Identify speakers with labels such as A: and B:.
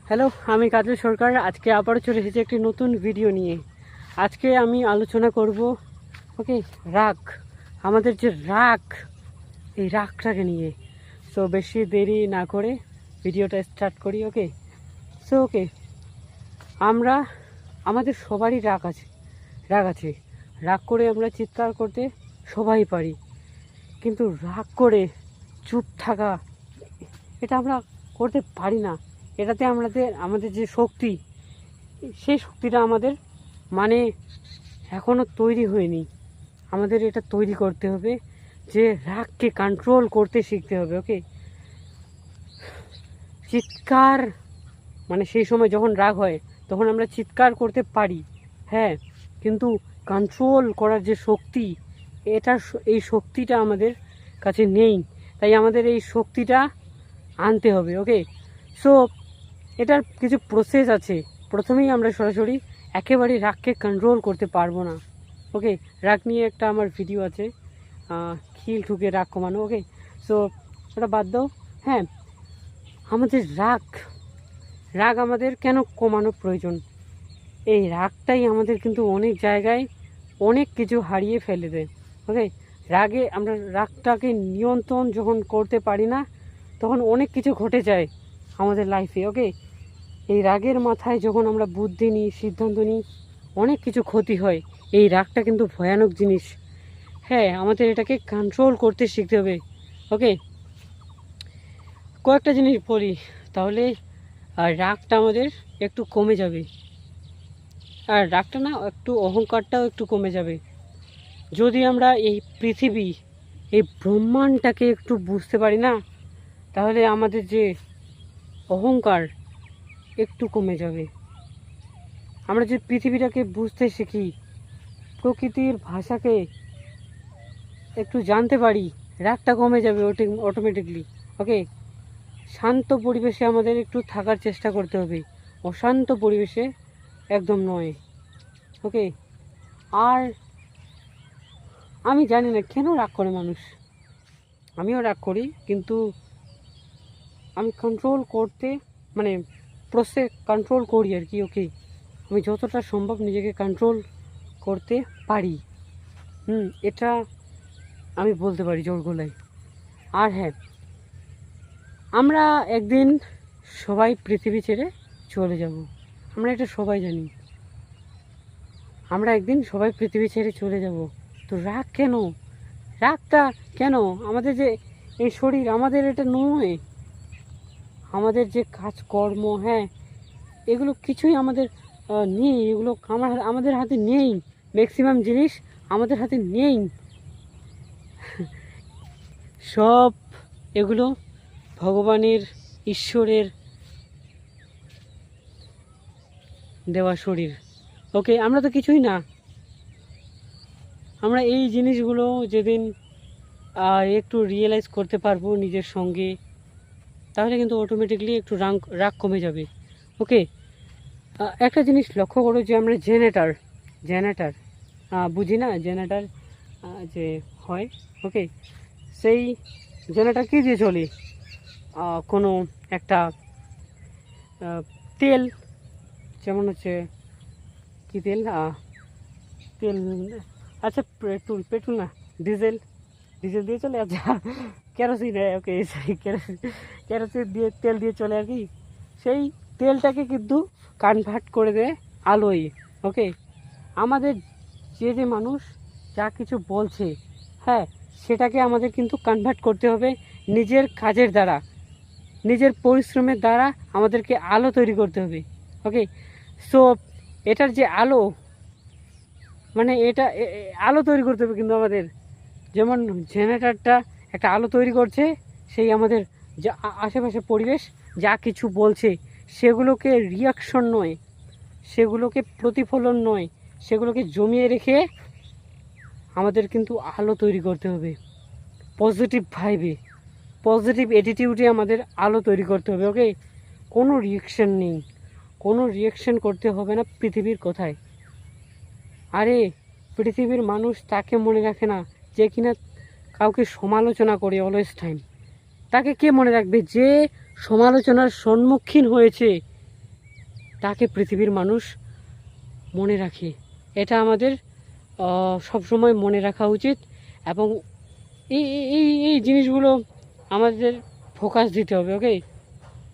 A: Hello, আমি কাজল সরকার। আজকে আবারও চলে এসেছি একটি নতুন ভিডিও নিয়ে। আজকে আমি আলোচনা করব রাগ, আমাদের যে রাগ, এই রাগটাকে নিয়ে। সো বেশি দেরি না করে ভিডিওটা স্টার্ট করি। ওকে, আমরা আমাদের সবারই রাগ আছে। রাগ করে আমরা চিৎকার করতে সবাই পারি, কিন্তু রাগ করে চুপ থাকা এটা আমরা করতে পারি না। এটাতে আমাদের যে শক্তি, সেই শক্তিটা আমাদের মানে এখনও তৈরি হয়নি। আমাদের এটা তৈরি করতে হবে যে রাগকে কন্ট্রোল করতে শিখতে হবে। চিৎকার মানে সেই সময় যখন রাগ হয় তখন আমরা চিৎকার করতে পারি, হ্যাঁ, কিন্তু কন্ট্রোল করার যে শক্তি, এই শক্তিটা আমাদের কাছে নেই। তাই আমাদের এই শক্তিটা আনতে হবে। সো এটার কিছু প্রসেস আছে। প্রথমেই আমরা সরাসরি একেবারে রাগকে কন্ট্রোল করতে পারবো না। রাগ নিয়ে একটা আমার ভিডিও আছে, খিল ঠুকে রাগ কমানো। সো ওটা বাদ দাও। হ্যাঁ, আমাদের রাগ আমাদের কেন কমানো প্রয়োজন? এই রাগটাই আমাদের কিন্তু অনেক জায়গায় অনেক কিছু হারিয়ে ফেলে দেয়। আমরা রাগটাকে নিয়ন্ত্রণ যখন করতে পারি না, তখন অনেক কিছু ঘটে যায় আমাদের লাইফে। এই রাগের মাথায় যখন আমরা বুদ্ধি নিই, সিদ্ধান্ত নিই, অনেক কিছু ক্ষতি হয়। এই রাগটা কিন্তু ভয়ানক জিনিস। হ্যাঁ, আমাদের এটাকে কন্ট্রোল করতে শিখতে হবে। কয়েকটা জিনিস বলি, তাহলে রাগটা আমাদের একটু কমে যাবে। আর রাগটা না, একটু অহংকারটাও একটু কমে যাবে। যদি আমরা এই পৃথিবী, এই ব্রহ্মাণ্ডটাকে একটু বুঝতে পারি না, তাহলে আমাদের যে অহংকার একটু কমে যাবে। আমরা যে পৃথিবীটাকে বুঝতে শিখি, প্রকৃতির ভাষাকে একটু জানতে পারি, রাগটা কমে যাবে অটোমেটিকলি। শান্ত পরিবেশে আমাদের একটু থাকার চেষ্টা করতে হবে, অশান্ত পরিবেশে একদম নয়। আর আমি জানি না কেন রাগ করে মানুষ। আমিও রাগ করি, কিন্তু আমি কন্ট্রোল করতে কন্ট্রোল করি আর কি। আমি যতটা সম্ভব নিজেকে কন্ট্রোল করতে পারি। এটা আমি বলতে পারি জোর গলায়। আর হ্যাঁ, আমরা একদিন সবাই পৃথিবী ছেড়ে চলে যাব। আমরা এটা সবাই জানি, আমরা একদিন সবাই পৃথিবী ছেড়ে চলে যাব। তো রাগটা কেন? আমাদের যে এই শরীর, আমাদের এটা নয়। আমাদের যে কাজকর্ম, হ্যাঁ, এগুলো কিছুই আমাদের নেই। এগুলো আমাদের হাতে নেই। ম্যাক্সিমাম জিনিস আমাদের হাতে নেই। সব এগুলো ভগবানের, ঈশ্বরের দেওয়া শরীর। আমরা তো কিছুই না। আমরা এই জিনিসগুলো যেদিন একটু রিয়েলাইজ করতে পারবো নিজের সঙ্গে, তাহলে কিন্তু অটোমেটিকলি একটু রাগ কমে যাবে। একটা জিনিস লক্ষ্য করো, যে আমরা জেনারেটার বুঝি না, জেনারেটার যে হয়, সেই জেনারেটার কী দিয়ে চলে? কোনো একটা তেল, যেমন হচ্ছে কী তেল, তেল, আচ্ছা পেট্রোল না, ডিজেল দিয়ে চলে। আচ্ছা, কেরোসিন, কেরোসিন দিয়ে, তেল দিয়ে চলে আর কি। সেই তেলটাকে কিন্তু কনভার্ট করে দেয় আলোয়। আমাদের যে মানুষ যা কিছু বলছে, হ্যাঁ, সেটাকে আমাদের কিন্তু কনভার্ট করতে হবে নিজের কাজের দ্বারা, নিজের পরিশ্রমের দ্বারা আমাদেরকে আলো তৈরি করতে হবে। সো এটার যে আলো, মানে এটা আলো তৈরি করতে হবে কিন্তু আমাদের। যেমন জেনারেটরটা একটা আলো তৈরি করছে, সেই আমাদের যা আশেপাশে পরিবেশ যা কিছু বলছে, সেগুলোকে রিয়াকশন নয়, সেগুলোকে প্রতিফলন নয়, সেগুলোকে জমিয়ে রেখে আমাদের কিন্তু আলো তৈরি করতে হবে। পজিটিভ ভাইবে, পজিটিভ অ্যাটিটিউডে আমাদের আলো তৈরি করতে হবে। কোনো রিয়াকশন নেই, কোনো রিয়াকশন করতে হবে না পৃথিবীর কথায়। আরে পৃথিবীর মানুষ তাকে মনে রাখে না যে কিনা কাউকে সমালোচনা করে অলওয়েজ টাইম। তাকে কে মনে রাখবে? যে সমালোচনার সম্মুখীন হয়েছে, তাকে পৃথিবীর মানুষ মনে রাখে। এটা আমাদের সবসময় মনে রাখা উচিত এবং এই এই এই জিনিসগুলো আমাদের ফোকাস দিতে হবে। ওকে।